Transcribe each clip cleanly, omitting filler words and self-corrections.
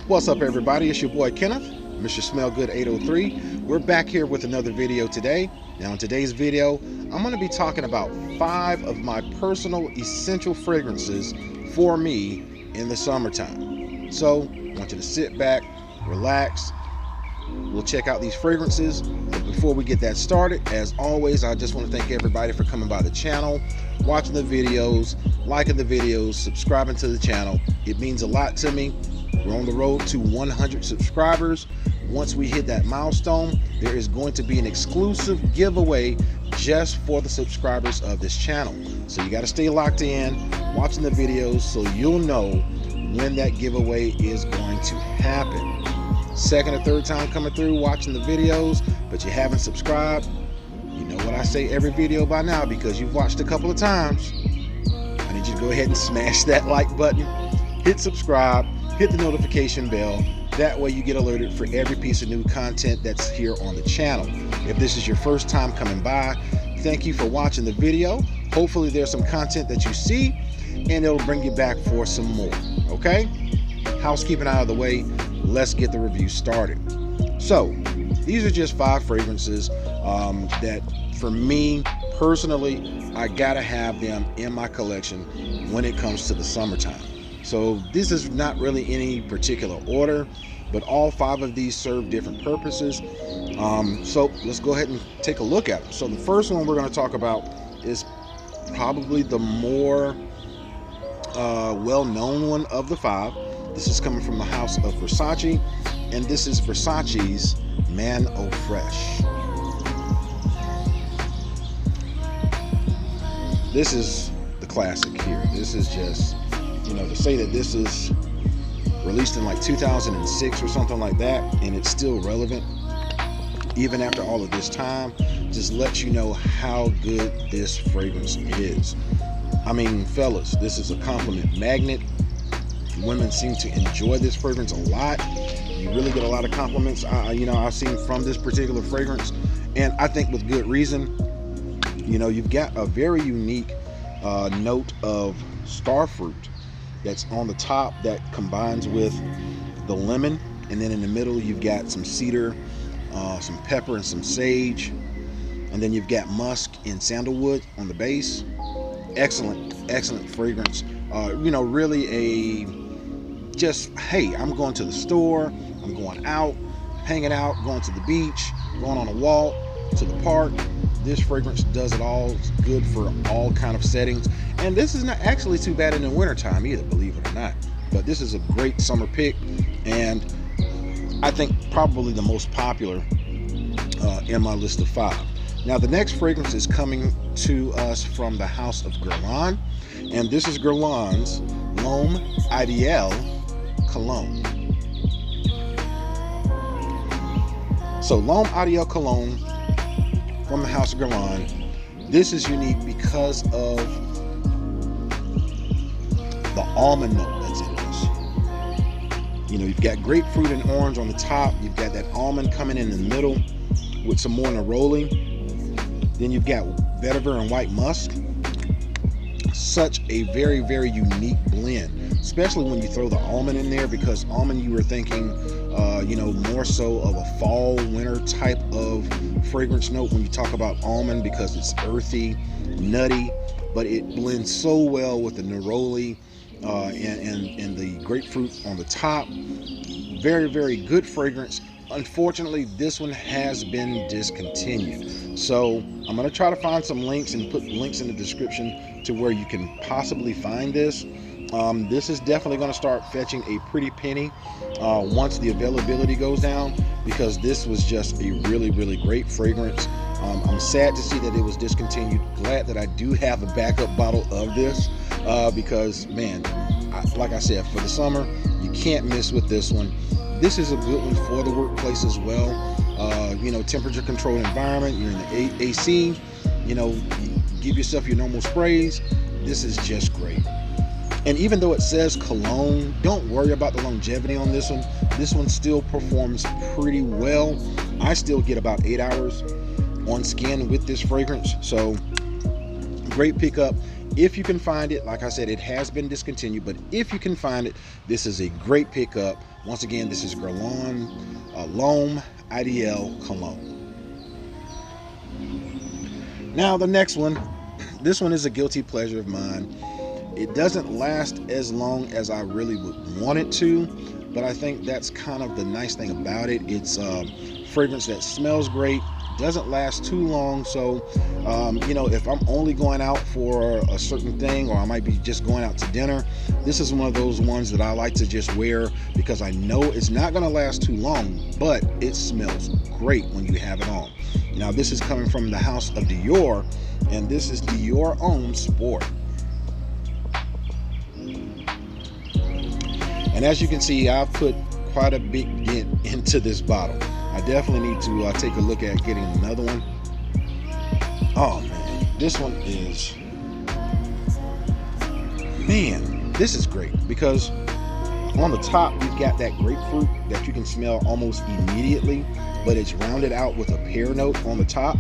What's up, everybody? It's your boy Kenneth, Mr. Smell Good 803. We're back here with another video today. Now in today's video, I'm going to be talking about 5 of my personal essential fragrances for me in the summertime. So I want you to sit back, relax. We'll check out these fragrances. But before we get that started, as always, I just want to thank everybody for coming by the channel, watching the videos, liking the videos, subscribing to the channel. It means a lot to me. We're on the road to 100 subscribers. Once we hit that milestone, there is going to be an exclusive giveaway just for the subscribers of this channel. So you got to stay locked in, watching the videos, so you'll know when that giveaway is going to happen. Second or third time coming through watching the videos, but you haven't subscribed, you know what I say every video by now because you've watched a couple of times. I need you to go ahead and smash that like button, hit subscribe, hit the notification bell. That way you get alerted for every piece of new content that's here on the channel. If this is your first time coming by, thank you for watching the video. Hopefully there's some content that you see and it'll bring you back for some more. Okay? Housekeeping out of the way, let's get the review started. So these are just 5 fragrances that for me personally, I gotta have them in my collection when it comes to the summertime. So this is not really any particular order, but all 5 of these serve different purposes. So let's go ahead and take a look at them. So the first one we're going to talk about is probably the more well-known one of the 5. This is coming from the house of Versace, and this is Versace's Man Oh Fresh. This is the classic here. This is just, you know, to say that this is released in like 2006 or something like that, and it's still relevant even after all of this time, just lets you know how good this fragrance is. I mean, fellas, this is a compliment magnet. Women seem to enjoy this fragrance a lot. You really get a lot of compliments, I've seen from this particular fragrance, and I think with good reason. You know, you've got a very unique note of star fruit that's on the top that combines with the lemon, and then in the middle you've got some cedar, some pepper and some sage, and then you've got musk and sandalwood on the base. Excellent fragrance. Really a just, hey, I'm going to the store, I'm going out, hanging out, going to the beach, going on a walk, to the park. This fragrance does it all. It's good for all kind of settings, and this is not actually too bad in the wintertime either, believe it or not. But this is a great summer pick, and I think probably the most popular in my list of 5. Now the next fragrance is coming to us from the house of Guerlain, and this is Guerlain's Loam Ideal Cologne. So Loam Ideal Cologne from the house of Guerlain. This is unique because of the almond note that's in this. You know, you've got grapefruit and orange on the top. You've got that almond coming in the middle with some more neroli. Then you've got vetiver and white musk. Such a very unique blend, especially when you throw the almond in there, because almond you were thinking more so of a fall winter type of fragrance note when you talk about almond, because it's earthy, nutty, but it blends so well with the neroli and the grapefruit on the top. Very good fragrance. Unfortunately, this one has been discontinued, so I'm going to try to find some links and put links in the description to where you can possibly find this. This is definitely going to start fetching a pretty penny once the availability goes down, because this was just a really great fragrance. I'm sad to see that it was discontinued. Glad that I do have a backup bottle of this because, man, like I said, for the summer, you can't miss with this one. This is a good one for the workplace as well. Temperature controlled environment, you're in the AC, you give yourself your normal sprays. This is just great. And even though it says cologne, don't worry about the longevity on this one. This one still performs pretty well. I still get about 8 hours on skin with this fragrance, so great pickup if you can find it, like I said, it has been discontinued, but if you can find it, this is a great pickup. Once again, this is Guerlain Loam IDL Cologne. Now the next one, this one is a guilty pleasure of mine. It doesn't last as long as I really would want it to, but I think that's kind of the nice thing about it. It's a fragrance that smells great, doesn't last too long. So you know, if I'm only going out for a certain thing, or I might be just going out to dinner, this is one of those ones that I like to just wear because I know it's not going to last too long, but it smells great when you have it on. Now this is coming from the house of Dior, and this is Dior Homme Sport. And as you can see, I've put quite a big dent into this bottle. I definitely need to take a look at getting another one. Oh man, this one is, man, this is great because on the top you've got that grapefruit that you can smell almost immediately, but it's rounded out with a pear note on the top.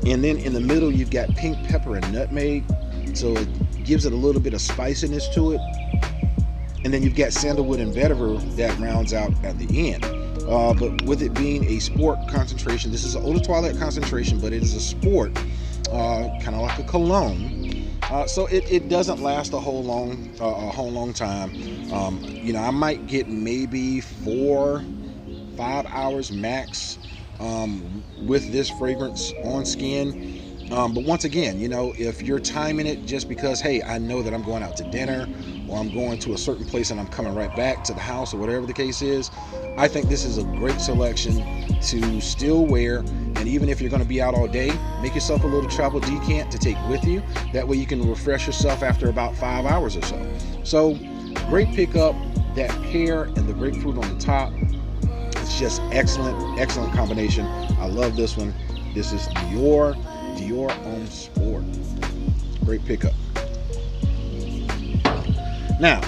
And then in the middle you've got pink pepper and nutmeg, so it gives it a little bit of spiciness to it. And then you've got sandalwood and vetiver that rounds out at the end. But with it being a sport concentration, this is an eau de toilette concentration, but it is a sport, kind of like a cologne. So it doesn't last a whole long time. You know, I might get maybe 4-5 hours max with this fragrance on skin. But once again, you know, if you're timing it just because, hey, I know that I'm going out to dinner, or I'm going to a certain place and I'm coming right back to the house, or whatever the case is, I think this is a great selection to still wear. And even if you're going to be out all day, make yourself a little travel decant to take with you. That way you can refresh yourself after about 5 hours or so. So great pickup. That pear and the grapefruit on the top, it's just excellent combination. I love this one. This is Dior Homme Sport. Great pickup. Now,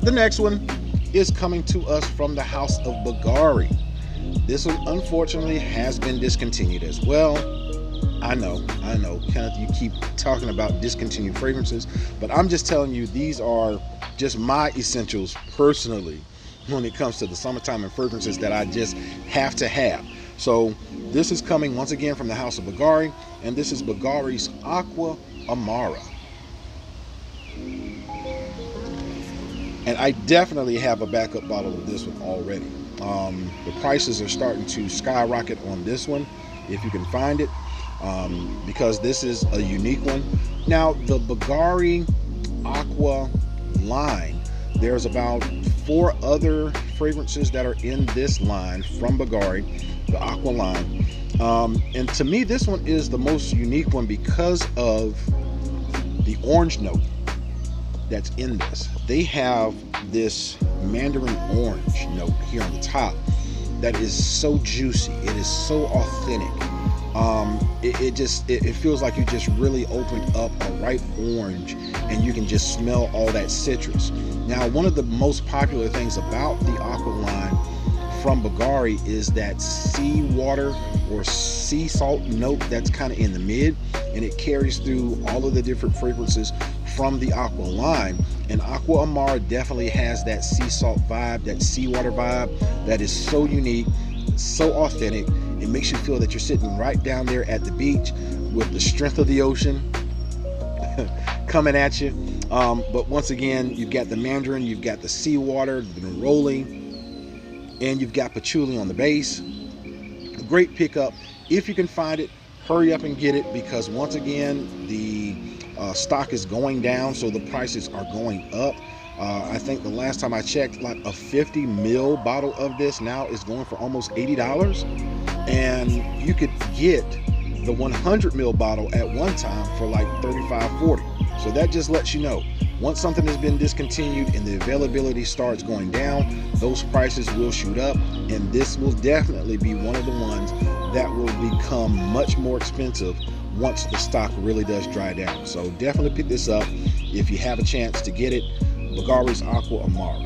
the next one is coming to us from the house of Bulgari. This one unfortunately has been discontinued as well. I know, Kenneth, you keep talking about discontinued fragrances, but I'm just telling you, these are just my essentials personally when it comes to the summertime and fragrances that I just have to have. So this is coming once again from the house of Bulgari, and this is Bulgari's Aqua Amara. And I definitely have a backup bottle of this one already. The prices are starting to skyrocket on this one, if you can find it, because this is a unique one. Now, the Bulgari Aqua line, there's about 4 other fragrances that are in this line from Bulgari, the Aqua line. And to me, this one is the most unique one because of the orange note that's in this. They have this mandarin orange note here on the top that is so juicy. It is so authentic. It feels like you just really opened up a ripe orange and you can just smell all that citrus. Now, one of the most popular things about the Aqua line from Bulgari is that sea water or sea salt note that's kind of in the mid, and it carries through all of the different fragrances from the Aqua line. And Aqua Amara definitely has that sea salt vibe, that seawater vibe that is so unique, so authentic. It makes you feel that you're sitting right down there at the beach with the strength of the ocean coming at you. But once again, you've got the mandarin, you've got the seawater, the neroli, and you've got patchouli on the base. Great pickup. If you can find it, hurry up and get it, because once again, the stock is going down, so the prices are going up. I think the last time I checked, like a 50 ml bottle of this now is going for almost $80, and you could get the 100 ml bottle at one time for like $35-$40. So that just lets you know, once something has been discontinued and the availability starts going down, those prices will shoot up, and this will definitely be one of the ones that will become much more expensive once the stock really does dry down. So definitely pick this up if you have a chance to get it. Bulgari's Aqua Amara.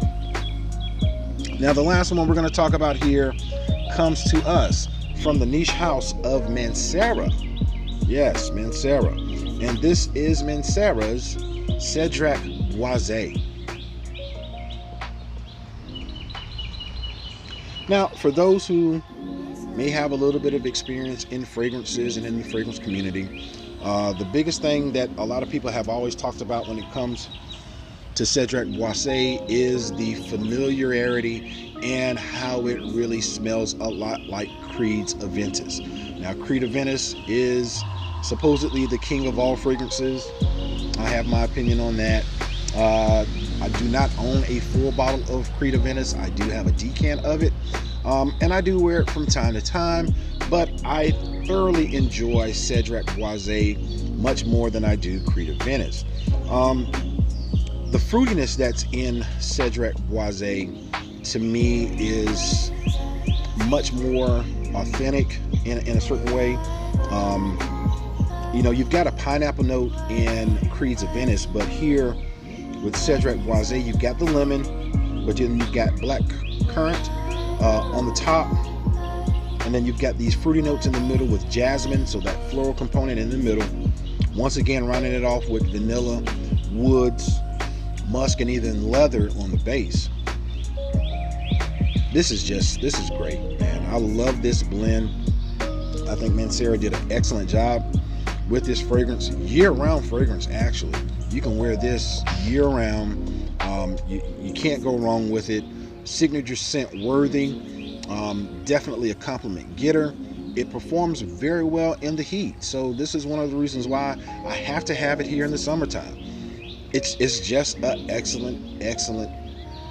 Now, the last one we're going to talk about here comes to us from the niche house of Mancera. Yes, Mancera. and this is Mancera's Cedric Eau. Now, for those who may have a little bit of experience in fragrances and in the fragrance community, the biggest thing that a lot of people have always talked about when it comes to Cedric Eau is the familiarity and how it really smells a lot like Creed's Aventus. Now, Creed Aventus is supposedly the king of all fragrances. I have my opinion on that. I do not own a full bottle of Creed Aventus. I do have a decant of it, and I do wear it from time to time, but I thoroughly enjoy Cedric Eau much more than I do Creed Aventus. The fruitiness that's in Cedric Eau to me is much more authentic in a certain way. You know, you've got a pineapple note in Creed's Aventus, but here with Cedric Eau, you've got the lemon, but then you've got black currant on the top, and then you've got these fruity notes in the middle with jasmine, so that floral component in the middle. Once again, rounding it off with vanilla, woods, musk, and even leather on the base. This is great, man. I love this blend. I think Mancera did an excellent job with this fragrance. Year-round fragrance, actually. You can wear this year-round. You can't go wrong with it. Signature scent worthy. Definitely a compliment getter. It performs very well in the heat. So this is one of the reasons why I have to have it here in the summertime. It's just an excellent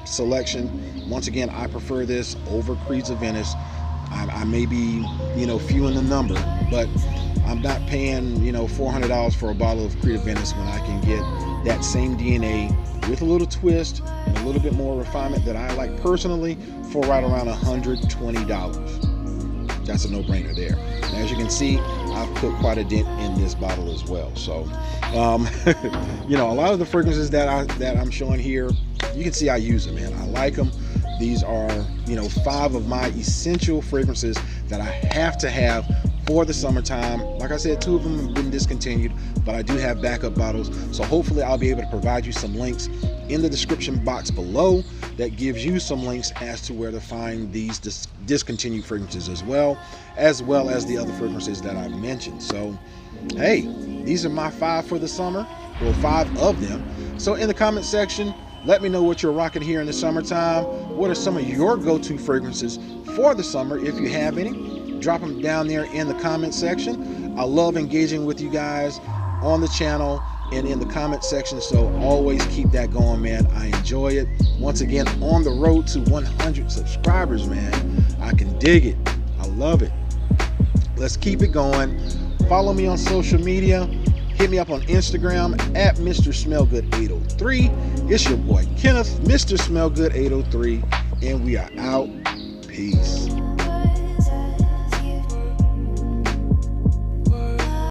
selection. Once again, I prefer this over Creed's Aventus. I may be, few in the number, but I'm not paying, $400 for a bottle of Creed Aventus when I can get that same DNA with a little twist and a little bit more refinement that I like personally for right around $120. That's a no-brainer there. And as you can see, I've put quite a dent in this bottle as well. So, a lot of the fragrances that I'm showing here, you can see I use them, man. I like them. These are, 5 of my essential fragrances that I have to have for the summertime. Like I said, 2 of them have been discontinued, but I do have backup bottles. So hopefully I'll be able to provide you some links in the description box below that gives you some links as to where to find these discontinued fragrances as well as the other fragrances that I've mentioned. So, hey, these are my 5 for the summer, or 5 of them. So in the comment section, let me know what you're rocking here in the summertime. What are some of your go-to fragrances for the summer, if you have any? Drop them down there in the comment section. I love engaging with you guys on the channel and in the comment section, so always keep that going, man. I enjoy it. Once again, on the road to 100 subscribers, man. I can dig it. I love it. Let's keep it going. Follow me on social media. Hit me up on Instagram at Mr. Smellgood803. It's your boy Kenneth, Mr. Smellgood803, and we are out. Peace.